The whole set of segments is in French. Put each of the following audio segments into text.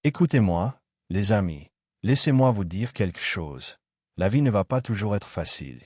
Écoutez-moi, les amis. Laissez-moi vous dire quelque chose. La vie ne va pas toujours être facile.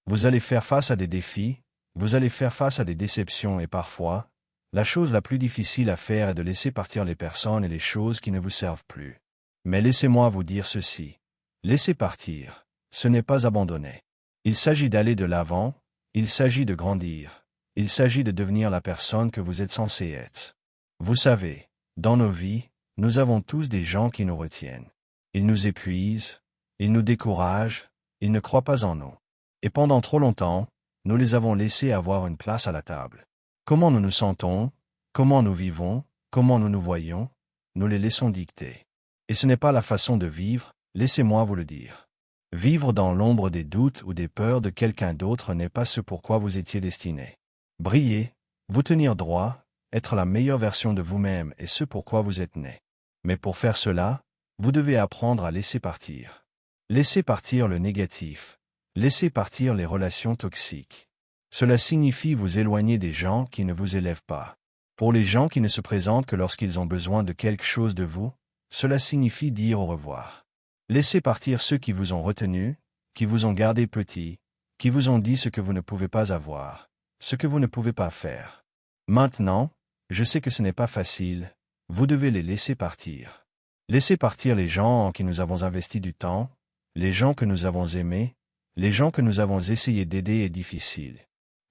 Vous allez faire face à des défis, vous allez faire face à des déceptions et parfois, la chose la plus difficile à faire est de laisser partir les personnes et les choses qui ne vous servent plus. Mais laissez-moi vous dire ceci. Laisser partir, ce n'est pas abandonner. Il s'agit d'aller de l'avant, il s'agit de grandir, il s'agit de devenir la personne que vous êtes censé être. Vous savez, dans nos vies, nous avons tous des gens qui nous retiennent. Ils nous épuisent, ils nous découragent, ils ne croient pas en nous. Et pendant trop longtemps, nous les avons laissés avoir une place à la table. Comment nous nous sentons, comment nous vivons, comment nous nous voyons, nous les laissons dicter. Et ce n'est pas la façon de vivre, laissez-moi vous le dire. Vivre dans l'ombre des doutes ou des peurs de quelqu'un d'autre n'est pas ce pourquoi vous étiez destiné. Briller, vous tenir droit, être la meilleure version de vous-même est ce pourquoi vous êtes né. Mais pour faire cela, vous devez apprendre à laisser partir. Laissez partir le négatif. Laissez partir les relations toxiques. Cela signifie vous éloigner des gens qui ne vous élèvent pas. Pour les gens qui ne se présentent que lorsqu'ils ont besoin de quelque chose de vous, cela signifie dire au revoir. Laissez partir ceux qui vous ont retenu, qui vous ont gardé petit, qui vous ont dit ce que vous ne pouvez pas avoir, ce que vous ne pouvez pas faire. Maintenant, je sais que ce n'est pas facile, vous devez les laisser partir. Laissez partir les gens en qui nous avons investi du temps, les gens que nous avons aimés, les gens que nous avons essayé d'aider est difficile.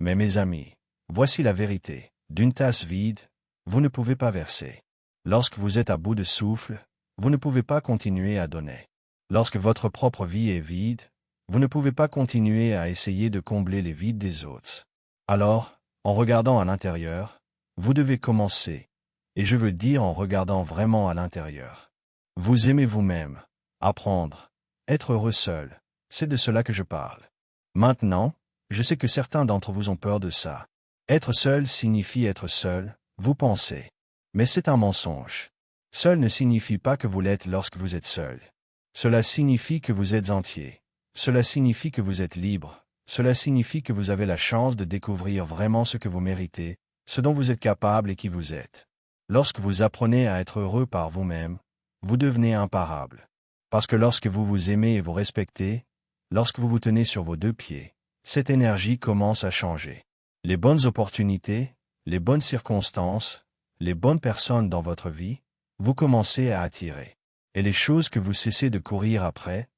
Mais mes amis, voici la vérité. D'une tasse vide, vous ne pouvez pas verser. Lorsque vous êtes à bout de souffle, vous ne pouvez pas continuer à donner. Lorsque votre propre vie est vide, vous ne pouvez pas continuer à essayer de combler les vides des autres. Alors, en regardant à l'intérieur, vous devez commencer. Et je veux dire en regardant vraiment à l'intérieur. Vous aimez vous-même, apprendre, être heureux seul. C'est de cela que je parle. Maintenant, je sais que certains d'entre vous ont peur de ça. Être seul signifie être seul, vous pensez. Mais c'est un mensonge. Seul ne signifie pas que vous l'êtes lorsque vous êtes seul. Cela signifie que vous êtes entier. Cela signifie que vous êtes libre. Cela signifie que vous avez la chance de découvrir vraiment ce que vous méritez, ce dont vous êtes capable et qui vous êtes. Lorsque vous apprenez à être heureux par vous-même, vous devenez imparable. Parce que lorsque vous vous aimez et vous respectez, lorsque vous vous tenez sur vos deux pieds, cette énergie commence à changer. Les bonnes opportunités, les bonnes circonstances, les bonnes personnes dans votre vie, vous commencez à attirer. Et les choses que vous cessez de courir après,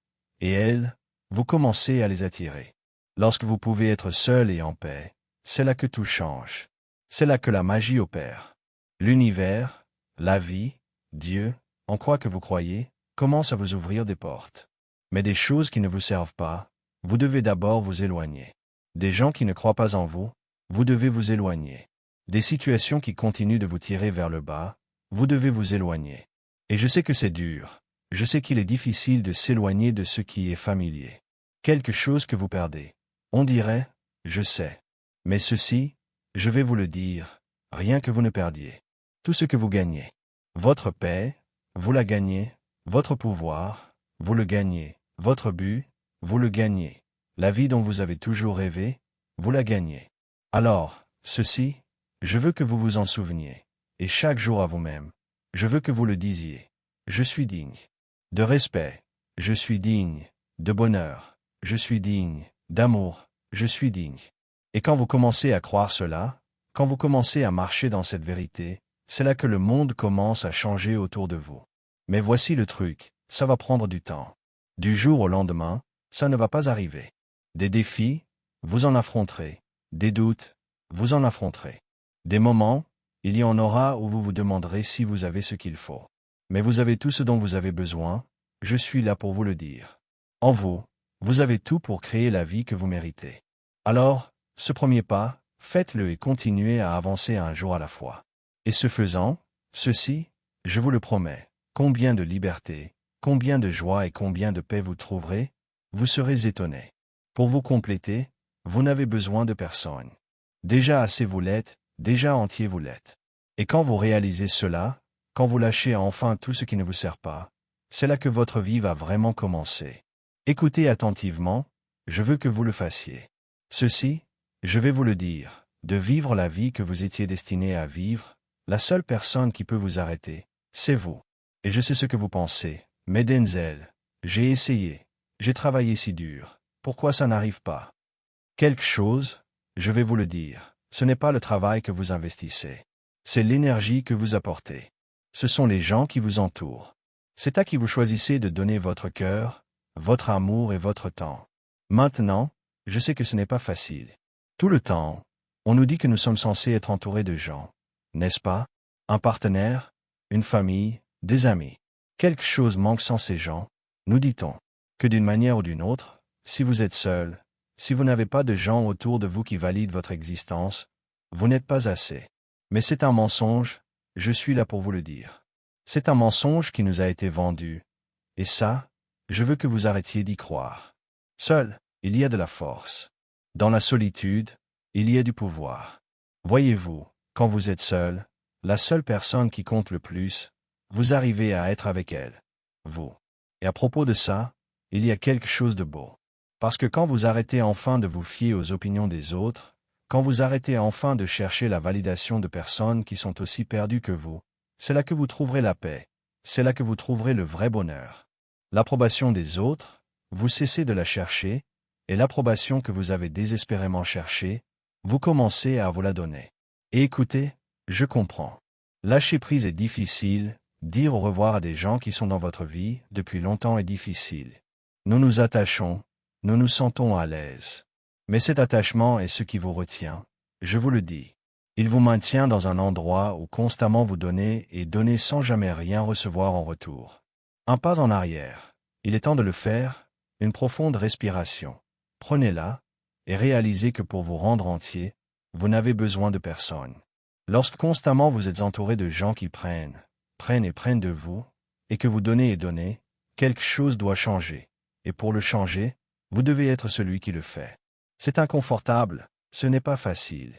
et elles, vous commencez à les attirer. Lorsque vous pouvez être seul et en paix, c'est là que tout change. C'est là que la magie opère. L'univers, la vie, Dieu, en quoi que vous croyez, commence à vous ouvrir des portes. Mais des choses qui ne vous servent pas, vous devez d'abord vous éloigner. Des gens qui ne croient pas en vous, vous devez vous éloigner. Des situations qui continuent de vous tirer vers le bas, vous devez vous éloigner. Et je sais que c'est dur. Je sais qu'il est difficile de s'éloigner de ce qui est familier. Quelque chose que vous perdez. On dirait, je sais. Mais ceci, je vais vous le dire, rien que vous ne perdiez. Tout ce que vous gagnez. Votre paix, vous la gagnez. Votre pouvoir, vous le gagnez. Votre but, vous le gagnez. La vie dont vous avez toujours rêvé, vous la gagnez. Alors, ceci, je veux que vous vous en souveniez. Et chaque jour à vous-même, je veux que vous le disiez. Je suis digne. De respect, je suis digne. De bonheur, je suis digne. D'amour, je suis digne. Et quand vous commencez à croire cela, quand vous commencez à marcher dans cette vérité, c'est là que le monde commence à changer autour de vous. Mais voici le truc, ça va prendre du temps. Du jour au lendemain, ça ne va pas arriver. Des défis, vous en affronterez. Des doutes, vous en affronterez. Des moments, il y en aura où vous vous demanderez si vous avez ce qu'il faut. Mais vous avez tout ce dont vous avez besoin, je suis là pour vous le dire. En vous, vous avez tout pour créer la vie que vous méritez. Alors, ce premier pas, faites-le et continuez à avancer un jour à la fois. Et ce faisant, ceci, je vous le promets, combien de liberté, combien de joie et combien de paix vous trouverez, vous serez étonnés. Pour vous compléter, vous n'avez besoin de personne. Déjà assez vous l'êtes, déjà entier vous l'êtes. Et quand vous réalisez cela, quand vous lâchez enfin tout ce qui ne vous sert pas, c'est là que votre vie va vraiment commencer. Écoutez attentivement, je veux que vous le fassiez. Ceci, je vais vous le dire, de vivre la vie que vous étiez destiné à vivre, la seule personne qui peut vous arrêter, c'est vous. Et je sais ce que vous pensez. Mais Denzel, j'ai essayé. J'ai travaillé si dur. Pourquoi ça n'arrive pas? Quelque chose, je vais vous le dire. Ce n'est pas le travail que vous investissez. C'est l'énergie que vous apportez. Ce sont les gens qui vous entourent. C'est à qui vous choisissez de donner votre cœur, votre amour et votre temps. Maintenant, je sais que ce n'est pas facile. Tout le temps, on nous dit que nous sommes censés être entourés de gens. N'est-ce pas? Un partenaire, une famille, des amis. Quelque chose manque sans ces gens, nous dit-on. Que d'une manière ou d'une autre, si vous êtes seul, si vous n'avez pas de gens autour de vous qui valident votre existence, vous n'êtes pas assez. Mais c'est un mensonge, je suis là pour vous le dire. C'est un mensonge qui nous a été vendu. Et ça, je veux que vous arrêtiez d'y croire. Seul, il y a de la force. Dans la solitude, il y a du pouvoir. Voyez-vous, quand vous êtes seul, la seule personne qui compte le plus, vous arrivez à être avec elle. Vous. Et à propos de ça, il y a quelque chose de beau. Parce que quand vous arrêtez enfin de vous fier aux opinions des autres, quand vous arrêtez enfin de chercher la validation de personnes qui sont aussi perdues que vous, c'est là que vous trouverez la paix, c'est là que vous trouverez le vrai bonheur. L'approbation des autres, vous cessez de la chercher, et l'approbation que vous avez désespérément cherchée, vous commencez à vous la donner. Et écoutez, je comprends. Lâcher prise est difficile, dire au revoir à des gens qui sont dans votre vie depuis longtemps est difficile. Nous nous attachons, nous nous sentons à l'aise. Mais cet attachement est ce qui vous retient, je vous le dis. Il vous maintient dans un endroit où constamment vous donnez et donnez sans jamais rien recevoir en retour. Un pas en arrière. Il est temps de le faire, une profonde respiration. Prenez-la, et réalisez que pour vous rendre entier, vous n'avez besoin de personne. Lorsque constamment vous êtes entouré de gens qui prennent et prennent de vous, et que vous donnez et donnez, quelque chose doit changer. Et pour le changer, vous devez être celui qui le fait. C'est inconfortable, ce n'est pas facile.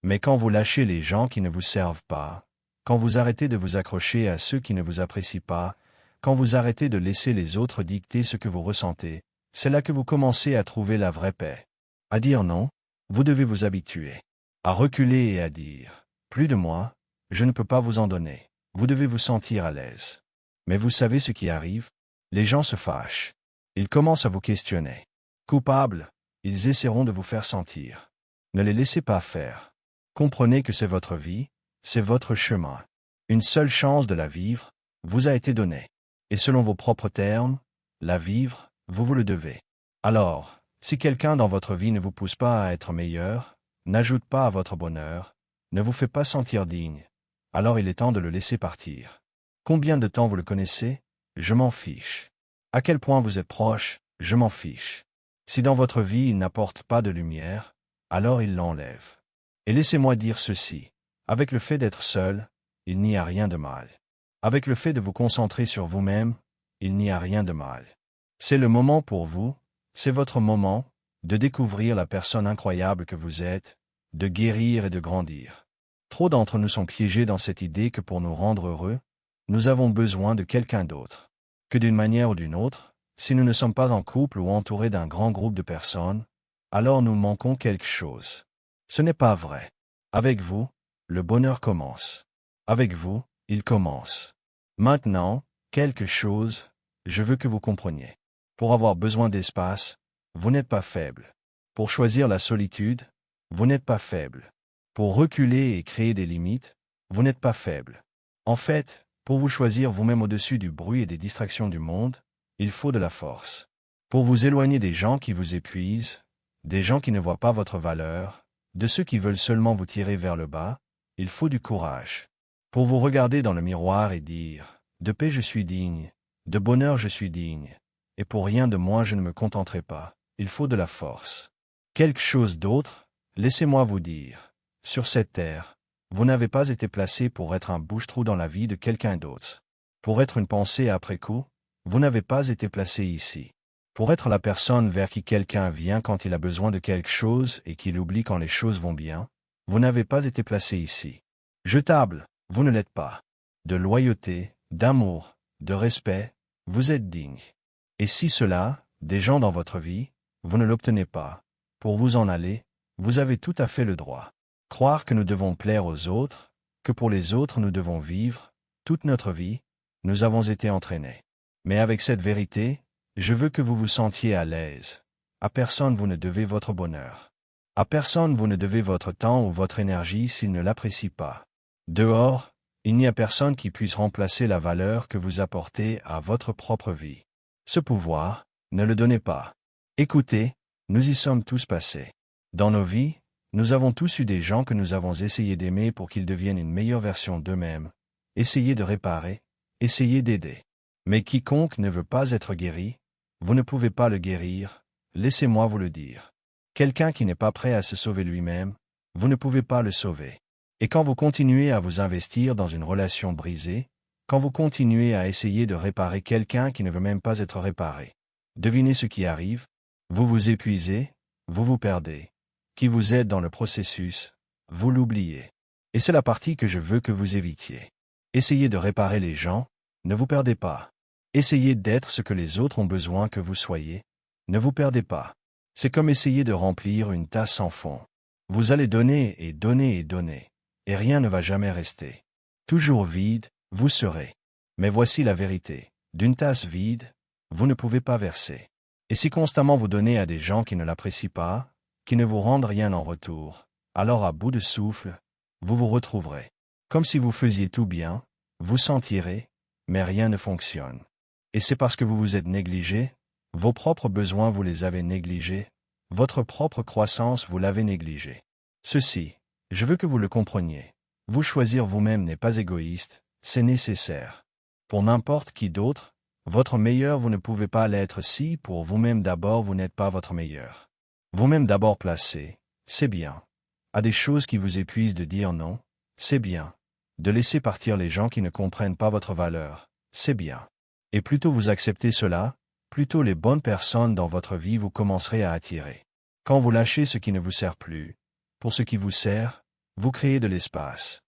Mais quand vous lâchez les gens qui ne vous servent pas, quand vous arrêtez de vous accrocher à ceux qui ne vous apprécient pas, quand vous arrêtez de laisser les autres dicter ce que vous ressentez, c'est là que vous commencez à trouver la vraie paix. À dire non, vous devez vous habituer. À reculer et à dire « plus de moi, je ne peux pas vous en donner ». Vous devez vous sentir à l'aise. Mais vous savez ce qui arrive? Les gens se fâchent. Ils commencent à vous questionner. Coupable, ils essaieront de vous faire sentir. Ne les laissez pas faire. Comprenez que c'est votre vie, c'est votre chemin. Une seule chance de la vivre vous a été donnée. Et selon vos propres termes, la vivre, vous vous le devez. Alors, si quelqu'un dans votre vie ne vous pousse pas à être meilleur, n'ajoute pas à votre bonheur, ne vous fait pas sentir digne, alors il est temps de le laisser partir. Combien de temps vous le connaissez? Je m'en fiche. À quel point vous êtes proche? Je m'en fiche. Si dans votre vie il n'apporte pas de lumière, alors il l'enlève. Et laissez-moi dire ceci. Avec le fait d'être seul, il n'y a rien de mal. Avec le fait de vous concentrer sur vous-même, il n'y a rien de mal. C'est le moment pour vous, c'est votre moment, de découvrir la personne incroyable que vous êtes, de guérir et de grandir. Trop d'entre nous sont piégés dans cette idée que pour nous rendre heureux, nous avons besoin de quelqu'un d'autre. Que d'une manière ou d'une autre, si nous ne sommes pas en couple ou entourés d'un grand groupe de personnes, alors nous manquons quelque chose. Ce n'est pas vrai. Avec vous, le bonheur commence. Avec vous, il commence. Maintenant, quelque chose, je veux que vous compreniez. Pour avoir besoin d'espace, vous n'êtes pas faible. Pour choisir la solitude, vous n'êtes pas faible. Pour reculer et créer des limites, vous n'êtes pas faible. En fait, pour vous choisir vous-même au-dessus du bruit et des distractions du monde, il faut de la force. Pour vous éloigner des gens qui vous épuisent, des gens qui ne voient pas votre valeur, de ceux qui veulent seulement vous tirer vers le bas, il faut du courage. Pour vous regarder dans le miroir et dire « De paix je suis digne, de bonheur je suis digne, et pour rien de moins je ne me contenterai pas », il faut de la force. Quelque chose d'autre, laissez-moi vous dire. Sur cette terre, vous n'avez pas été placé pour être un bouche-trou dans la vie de quelqu'un d'autre. Pour être une pensée après coup, vous n'avez pas été placé ici. Pour être la personne vers qui quelqu'un vient quand il a besoin de quelque chose et qu'il oublie quand les choses vont bien, vous n'avez pas été placé ici. Jetable, vous ne l'êtes pas. De loyauté, d'amour, de respect, vous êtes digne. Et si cela, des gens dans votre vie, vous ne l'obtenez pas, pour vous en aller, vous avez tout à fait le droit. Croire que nous devons plaire aux autres, que pour les autres nous devons vivre, toute notre vie, nous avons été entraînés. Mais avec cette vérité, je veux que vous vous sentiez à l'aise. À personne vous ne devez votre bonheur. À personne vous ne devez votre temps ou votre énergie s'il ne l'apprécie pas. Dehors, il n'y a personne qui puisse remplacer la valeur que vous apportez à votre propre vie. Ce pouvoir, ne le donnez pas. Écoutez, nous y sommes tous passés. Dans nos vies, nous avons tous eu des gens que nous avons essayé d'aimer pour qu'ils deviennent une meilleure version d'eux-mêmes, essayé de réparer, essayé d'aider. Mais quiconque ne veut pas être guéri, vous ne pouvez pas le guérir, laissez-moi vous le dire. Quelqu'un qui n'est pas prêt à se sauver lui-même, vous ne pouvez pas le sauver. Et quand vous continuez à vous investir dans une relation brisée, quand vous continuez à essayer de réparer quelqu'un qui ne veut même pas être réparé, devinez ce qui arrive, vous vous épuisez, vous vous perdez. Qui vous aide dans le processus, vous l'oubliez. Et c'est la partie que je veux que vous évitiez. Essayez de réparer les gens, ne vous perdez pas. Essayez d'être ce que les autres ont besoin que vous soyez, ne vous perdez pas. C'est comme essayer de remplir une tasse sans fond. Vous allez donner et donner et donner, et rien ne va jamais rester. Toujours vide, vous serez. Mais voici la vérité. D'une tasse vide, vous ne pouvez pas verser. Et si constamment vous donnez à des gens qui ne l'apprécient pas, qui ne vous rendent rien en retour, alors à bout de souffle, vous vous retrouverez. Comme si vous faisiez tout bien, vous sentirez, mais rien ne fonctionne. Et c'est parce que vous vous êtes négligé, vos propres besoins vous les avez négligés, votre propre croissance vous l'avez négligée. Ceci, je veux que vous le compreniez. Vous choisir vous-même n'est pas égoïste, c'est nécessaire. Pour n'importe qui d'autre, votre meilleur vous ne pouvez pas l'être si pour vous-même d'abord vous n'êtes pas votre meilleur. Vous-même d'abord placé, c'est bien. À des choses qui vous épuisent de dire non, c'est bien. De laisser partir les gens qui ne comprennent pas votre valeur, c'est bien. Et plus tôt vous acceptez cela, plus tôt les bonnes personnes dans votre vie vous commencerez à attirer. Quand vous lâchez ce qui ne vous sert plus, pour ce qui vous sert, vous créez de l'espace.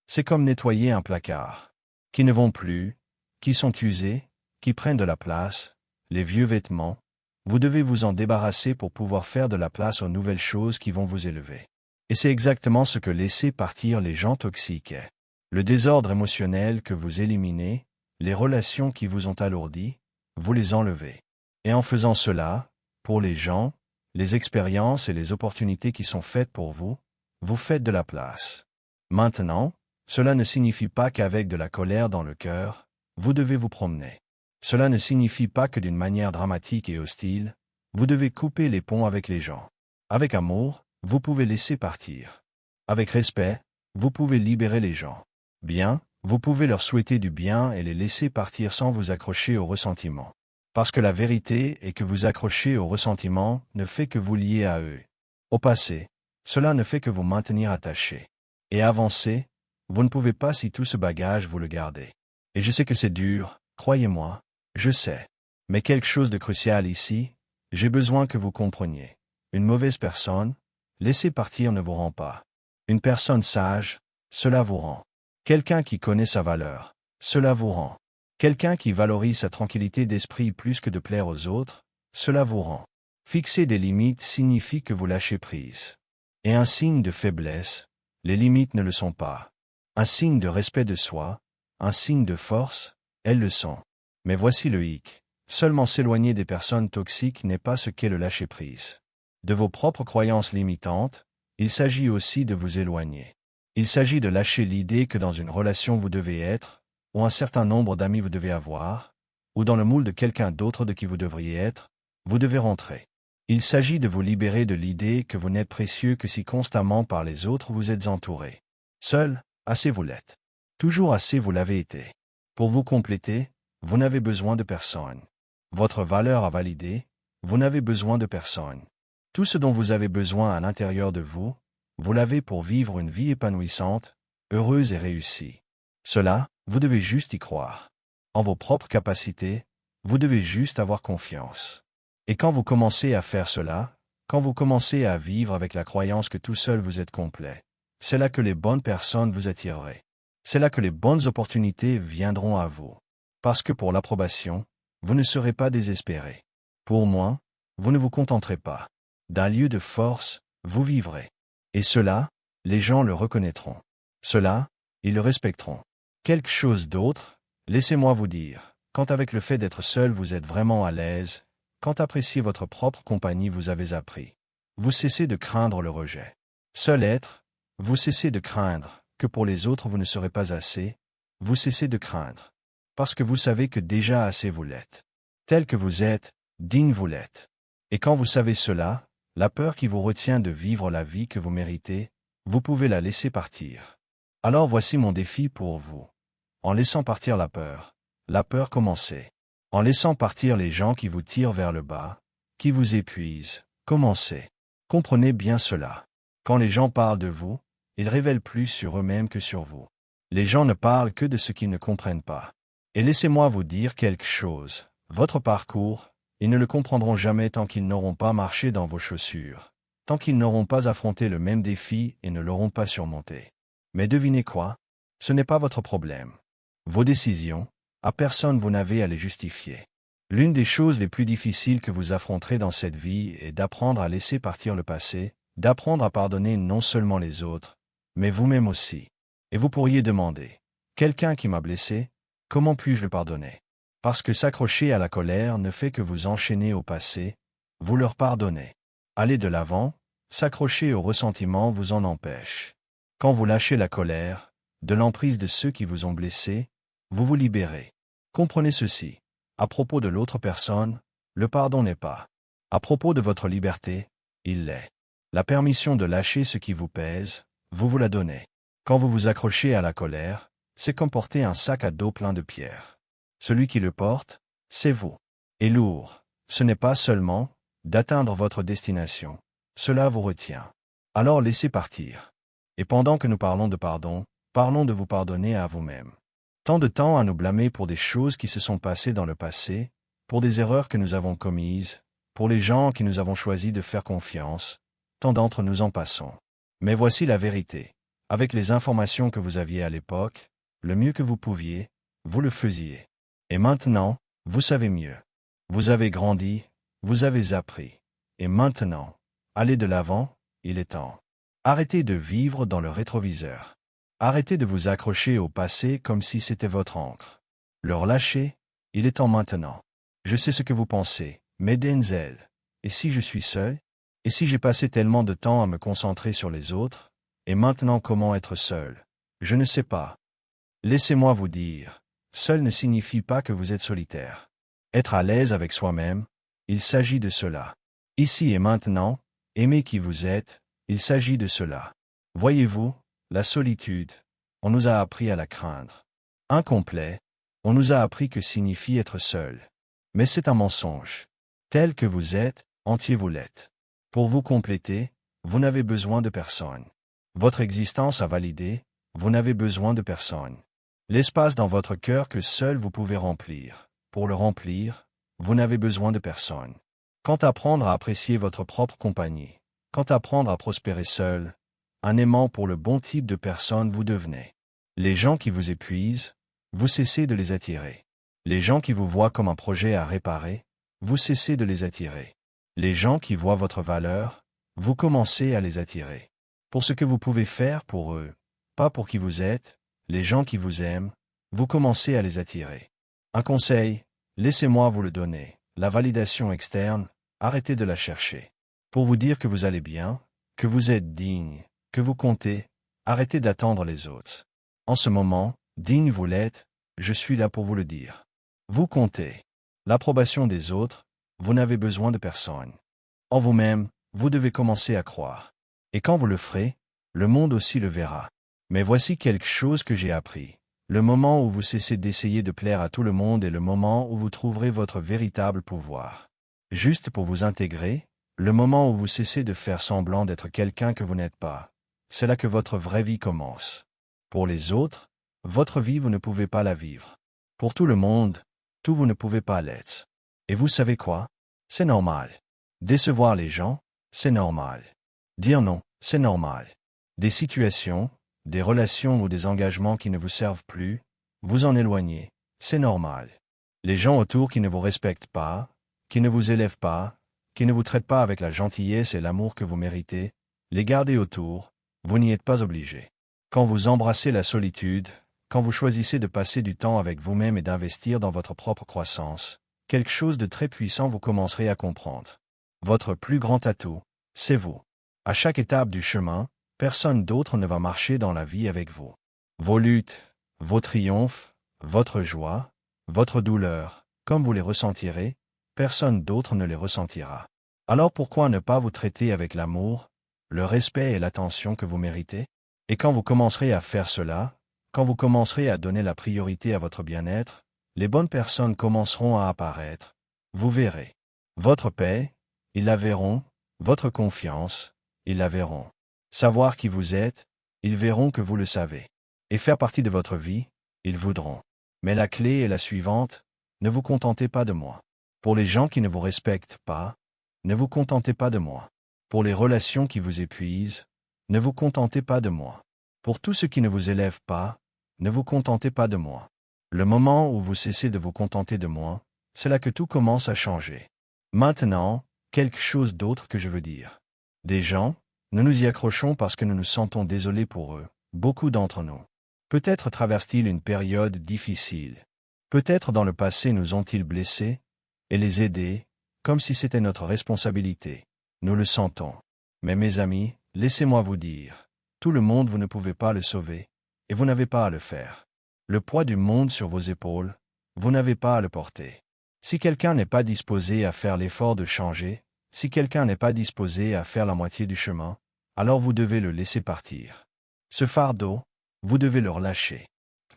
C'est comme nettoyer un placard. Qui ne vont plus, qui sont usés, qui prennent de la place, les vieux vêtements, vous devez vous en débarrasser pour pouvoir faire de la place aux nouvelles choses qui vont vous élever. Et c'est exactement ce que laisser partir les gens toxiques est. Le désordre émotionnel que vous éliminez, les relations qui vous ont alourdi, vous les enlevez. Et en faisant cela, pour les gens, les expériences et les opportunités qui sont faites pour vous, vous faites de la place. Maintenant, cela ne signifie pas qu'avec de la colère dans le cœur, vous devez vous promener. Cela ne signifie pas que d'une manière dramatique et hostile, vous devez couper les ponts avec les gens. Avec amour, vous pouvez laisser partir. Avec respect, vous pouvez libérer les gens. Bien, vous pouvez leur souhaiter du bien et les laisser partir sans vous accrocher au ressentiment. Parce que la vérité est que vous accrocher au ressentiment ne fait que vous lier à eux. Au passé, cela ne fait que vous maintenir attachés. Et avancer, vous ne pouvez pas si tout ce bagage vous le gardez. Et je sais que c'est dur, croyez-moi, je sais. Mais quelque chose de crucial ici, j'ai besoin que vous compreniez. Une mauvaise personne, laisser partir ne vous rend pas. Une personne sage, cela vous rend. Quelqu'un qui connaît sa valeur, cela vous rend. Quelqu'un qui valorise sa tranquillité d'esprit plus que de plaire aux autres, cela vous rend. Fixer des limites signifie que vous lâchez prise. Et un signe de faiblesse, les limites ne le sont pas. Un signe de respect de soi, un signe de force, elles le sont. Mais voici le hic. Seulement s'éloigner des personnes toxiques n'est pas ce qu'est le lâcher-prise. De vos propres croyances limitantes, il s'agit aussi de vous éloigner. Il s'agit de lâcher l'idée que dans une relation vous devez être, ou un certain nombre d'amis vous devez avoir, ou dans le moule de quelqu'un d'autre de qui vous devriez être, vous devez rentrer. Il s'agit de vous libérer de l'idée que vous n'êtes précieux que si constamment par les autres vous êtes entouré. Seul, assez vous l'êtes. Toujours assez vous l'avez été. Pour vous compléter, vous n'avez besoin de personne. Votre valeur a validé, vous n'avez besoin de personne. Tout ce dont vous avez besoin à l'intérieur de vous, vous l'avez pour vivre une vie épanouissante, heureuse et réussie. Cela, vous devez juste y croire. En vos propres capacités, vous devez juste avoir confiance. Et quand vous commencez à faire cela, quand vous commencez à vivre avec la croyance que tout seul vous êtes complet, c'est là que les bonnes personnes vous attireront. C'est là que les bonnes opportunités viendront à vous. Parce que pour l'approbation, vous ne serez pas désespéré. Pour moi, vous ne vous contenterez pas. D'un lieu de force, vous vivrez. Et cela, les gens le reconnaîtront. Cela, ils le respecteront. Quelque chose d'autre, Laissez-moi vous dire, quand avec le fait d'être seul vous êtes vraiment à l'aise, quand apprécier votre propre compagnie vous avez appris, vous cessez de craindre le rejet. Seul être, vous cessez de craindre que pour les autres vous ne serez pas assez, vous cessez de craindre, parce que vous savez que déjà assez vous l'êtes. Tel que vous êtes, digne vous l'êtes. Et quand vous savez cela, la peur qui vous retient de vivre la vie que vous méritez, vous pouvez la laisser partir. Alors voici mon défi pour vous. En laissant partir la peur commencez. En laissant partir les gens qui vous tirent vers le bas, qui vous épuisent, commencez. Comprenez bien cela. Quand les gens parlent de vous, ils révèlent plus sur eux-mêmes que sur vous. Les gens ne parlent que de ce qu'ils ne comprennent pas. Et laissez-moi vous dire quelque chose. Votre parcours, ils ne le comprendront jamais tant qu'ils n'auront pas marché dans vos chaussures, tant qu'ils n'auront pas affronté le même défi et ne l'auront pas surmonté. Mais devinez quoi? Ce n'est pas votre problème. Vos décisions, à personne vous n'avez à les justifier. L'une des choses les plus difficiles que vous affronterez dans cette vie est d'apprendre à laisser partir le passé, d'apprendre à pardonner non seulement les autres, mais vous-même aussi. Et vous pourriez demander, quelqu'un qui m'a blessé, comment puis-je le pardonner? Parce que s'accrocher à la colère ne fait que vous enchaîner au passé, vous leur pardonnez. Aller de l'avant, s'accrocher au ressentiment vous en empêche. Quand vous lâchez la colère, de l'emprise de ceux qui vous ont blessé, vous vous libérez. Comprenez ceci. À propos de l'autre personne, le pardon n'est pas. À propos de votre liberté, il l'est. La permission de lâcher ce qui vous pèse, vous vous la donnez. Quand vous vous accrochez à la colère, c'est comme porter un sac à dos plein de pierres. Celui qui le porte, c'est vous. Et lourd, ce n'est pas seulement d'atteindre votre destination. Cela vous retient. Alors laissez partir. Et pendant que nous parlons de pardon, parlons de vous pardonner à vous-même. Tant de temps à nous blâmer pour des choses qui se sont passées dans le passé, pour des erreurs que nous avons commises, pour les gens qui nous avons choisi de faire confiance, tant d'entre nous en passons. Mais voici la vérité. Avec les informations que vous aviez à l'époque, le mieux que vous pouviez, vous le faisiez. Et maintenant, vous savez mieux. Vous avez grandi, vous avez appris. Et maintenant, allez de l'avant, il est temps. Arrêtez de vivre dans le rétroviseur. Arrêtez de vous accrocher au passé comme si c'était votre encre. Le relâcher, il est temps maintenant. Je sais ce que vous pensez, mais Denzel, et si je suis seul? Et si j'ai passé tellement de temps à me concentrer sur les autres? Et maintenant comment être seul? Je ne sais pas. Laissez-moi vous dire, seul ne signifie pas que vous êtes solitaire. Être à l'aise avec soi-même, il s'agit de cela. Ici et maintenant, aimer qui vous êtes, il s'agit de cela. Voyez-vous, la solitude, on nous a appris à la craindre. Incomplet, on nous a appris que signifie être seul. Mais c'est un mensonge. Tel que vous êtes, entier vous l'êtes. Pour vous compléter, vous n'avez besoin de personne. Votre existence a validé, vous n'avez besoin de personne. L'espace dans votre cœur que seul vous pouvez remplir. Pour le remplir, vous n'avez besoin de personne. Quand apprendre à apprécier votre propre compagnie, quand apprendre à prospérer seul, un aimant pour le bon type de personne vous devenez. Les gens qui vous épuisent, vous cessez de les attirer. Les gens qui vous voient comme un projet à réparer, vous cessez de les attirer. Les gens qui voient votre valeur, vous commencez à les attirer. Pour ce que vous pouvez faire pour eux, pas pour qui vous êtes, les gens qui vous aiment, vous commencez à les attirer. Un conseil, laissez-moi vous le donner. La validation externe, arrêtez de la chercher. Pour vous dire que vous allez bien, que vous êtes digne, que vous comptez, arrêtez d'attendre les autres. En ce moment, digne vous l'êtes, je suis là pour vous le dire. Vous comptez. L'approbation des autres, vous n'avez besoin de personne. En vous-même, vous devez commencer à croire. Et quand vous le ferez, le monde aussi le verra. Mais voici quelque chose que j'ai appris. Le moment où vous cessez d'essayer de plaire à tout le monde est le moment où vous trouverez votre véritable pouvoir. Juste pour vous intégrer, le moment où vous cessez de faire semblant d'être quelqu'un que vous n'êtes pas. C'est là que votre vraie vie commence. Pour les autres, votre vie vous ne pouvez pas la vivre. Pour tout le monde, tout vous ne pouvez pas l'être. Et vous savez quoi? C'est normal. Décevoir les gens, c'est normal. Dire non, c'est normal. Des situations, des relations ou des engagements qui ne vous servent plus, vous en éloigner, c'est normal. Les gens autour qui ne vous respectent pas, qui ne vous élèvent pas, qui ne vous traitent pas avec la gentillesse et l'amour que vous méritez, les garder autour, vous n'y êtes pas obligé. Quand vous embrassez la solitude, quand vous choisissez de passer du temps avec vous-même et d'investir dans votre propre croissance, quelque chose de très puissant vous commencerez à comprendre. Votre plus grand atout, c'est vous. À chaque étape du chemin, personne d'autre ne va marcher dans la vie avec vous. Vos luttes, vos triomphes, votre joie, votre douleur, comme vous les ressentirez, personne d'autre ne les ressentira. Alors pourquoi ne pas vous traiter avec l'amour, le respect et l'attention que vous méritez? Et quand vous commencerez à faire cela, quand vous commencerez à donner la priorité à votre bien-être, les bonnes personnes commenceront à apparaître. Vous verrez. Votre paix, ils la verront, votre confiance, ils la verront. Savoir qui vous êtes, ils verront que vous le savez. Et faire partie de votre vie, ils voudront. Mais la clé est la suivante, ne vous contentez pas de moi. Pour les gens qui ne vous respectent pas, ne vous contentez pas de moi. Pour les relations qui vous épuisent, ne vous contentez pas de moi. Pour tout ce qui ne vous élève pas, ne vous contentez pas de moi. Le moment où vous cessez de vous contenter de moi, c'est là que tout commence à changer. Maintenant, quelque chose d'autre que je veux dire. Des gens, nous nous y accrochons parce que nous nous sentons désolés pour eux, beaucoup d'entre nous. Peut-être traversent-ils une période difficile. Peut-être dans le passé nous ont-ils blessés, et les aider, comme si c'était notre responsabilité. Nous le sentons. Mais mes amis, laissez-moi vous dire, tout le monde vous ne pouvez pas le sauver, et vous n'avez pas à le faire. Le poids du monde sur vos épaules, vous n'avez pas à le porter. Si quelqu'un n'est pas disposé à faire l'effort de changer, si quelqu'un n'est pas disposé à faire la moitié du chemin, alors vous devez le laisser partir. Ce fardeau, vous devez le relâcher.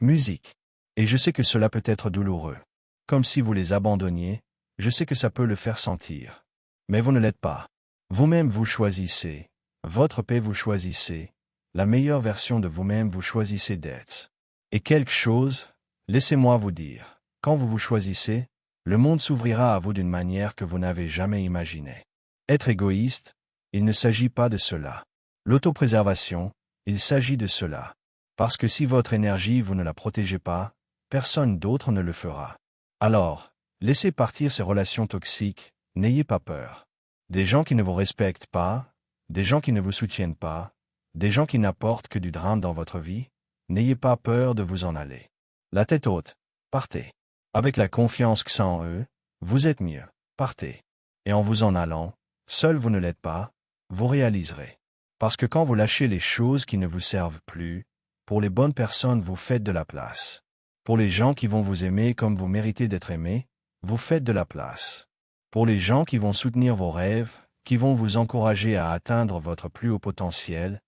Musique. Et je sais que cela peut être douloureux. Comme si vous les abandonniez, je sais que ça peut le faire sentir. Mais vous ne l'êtes pas. Vous-même vous choisissez, votre paix vous choisissez, la meilleure version de vous-même vous choisissez d'être. Et quelque chose, laissez-moi vous dire, quand vous vous choisissez, le monde s'ouvrira à vous d'une manière que vous n'avez jamais imaginée. Être égoïste, il ne s'agit pas de cela. L'autopréservation, il s'agit de cela. Parce que si votre énergie vous ne la protégez pas, personne d'autre ne le fera. Alors, laissez partir ces relations toxiques, n'ayez pas peur. Des gens qui ne vous respectent pas, des gens qui ne vous soutiennent pas, des gens qui n'apportent que du drame dans votre vie, n'ayez pas peur de vous en aller. La tête haute, partez. Avec la confiance que ça en eux, vous êtes mieux, partez. Et en vous en allant, seul vous ne l'êtes pas, vous réaliserez. Parce que quand vous lâchez les choses qui ne vous servent plus, pour les bonnes personnes vous faites de la place. Pour les gens qui vont vous aimer comme vous méritez d'être aimés, vous faites de la place. Pour les gens qui vont soutenir vos rêves, qui vont vous encourager à atteindre votre plus haut potentiel,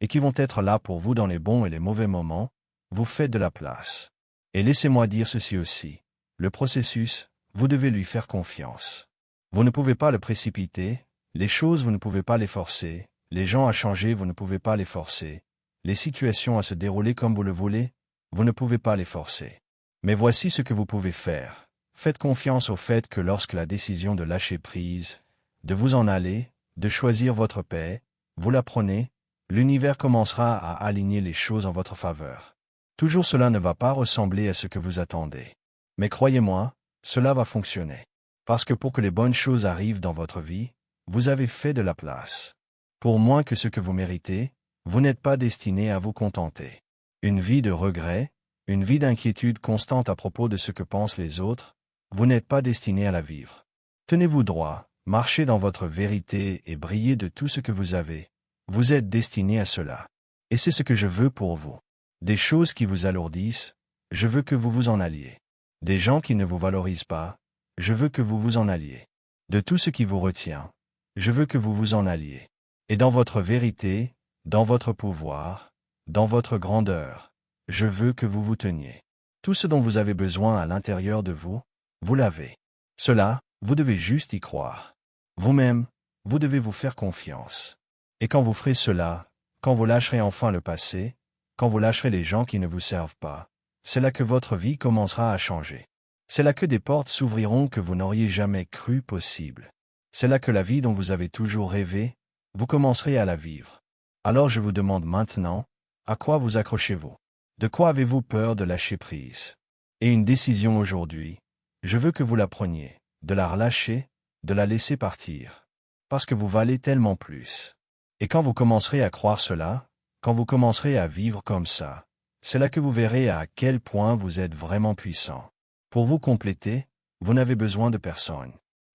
et qui vont être là pour vous dans les bons et les mauvais moments, vous faites de la place. Et laissez-moi dire ceci aussi. Le processus, vous devez lui faire confiance. Vous ne pouvez pas le précipiter, les choses vous ne pouvez pas les forcer, les gens à changer vous ne pouvez pas les forcer, les situations à se dérouler comme vous le voulez, vous ne pouvez pas les forcer. Mais voici ce que vous pouvez faire. Faites confiance au fait que lorsque la décision de lâcher prise, de vous en aller, de choisir votre paix, vous la prenez, l'univers commencera à aligner les choses en votre faveur. Toujours cela ne va pas ressembler à ce que vous attendez. Mais croyez-moi, cela va fonctionner. Parce que pour que les bonnes choses arrivent dans votre vie, vous avez fait de la place. Pour moins que ce que vous méritez, vous n'êtes pas destiné à vous contenter. Une vie de regret, une vie d'inquiétude constante à propos de ce que pensent les autres, vous n'êtes pas destiné à la vivre. Tenez-vous droit, marchez dans votre vérité et brillez de tout ce que vous avez. Vous êtes destiné à cela. Et c'est ce que je veux pour vous. Des choses qui vous alourdissent, je veux que vous vous en alliez. Des gens qui ne vous valorisent pas, je veux que vous vous en alliez. De tout ce qui vous retient, je veux que vous vous en alliez. Et dans votre vérité, dans votre pouvoir, dans votre grandeur, je veux que vous vous teniez. Tout ce dont vous avez besoin à l'intérieur de vous, vous l'avez. Cela, vous devez juste y croire. Vous-même, vous devez vous faire confiance. Et quand vous ferez cela, quand vous lâcherez enfin le passé, quand vous lâcherez les gens qui ne vous servent pas, c'est là que votre vie commencera à changer. C'est là que des portes s'ouvriront que vous n'auriez jamais cru possible. C'est là que la vie dont vous avez toujours rêvé, vous commencerez à la vivre. Alors je vous demande maintenant, à quoi vous accrochez-vous? De quoi avez-vous peur de lâcher prise? Et une décision aujourd'hui, je veux que vous la preniez, de la relâcher, de la laisser partir. Parce que vous valez tellement plus. Et quand vous commencerez à croire cela, quand vous commencerez à vivre comme ça, C'est là que vous verrez à quel point vous êtes vraiment puissant. Pour vous compléter, vous n'avez besoin de personne.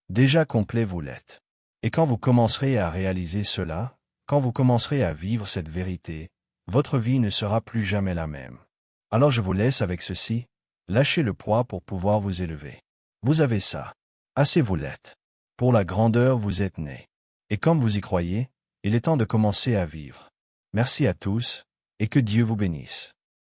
Déjà complet vous l'êtes. Et quand vous commencerez à réaliser cela, quand vous commencerez à vivre cette vérité, votre vie ne sera plus jamais la même. Alors je vous laisse avec ceci, lâchez le poids pour pouvoir vous élever. Vous avez ça. Assez vous l'êtes. Pour la grandeur vous êtes né. Et comme vous y croyez, il est temps de commencer à vivre. Merci à tous, et que Dieu vous bénisse.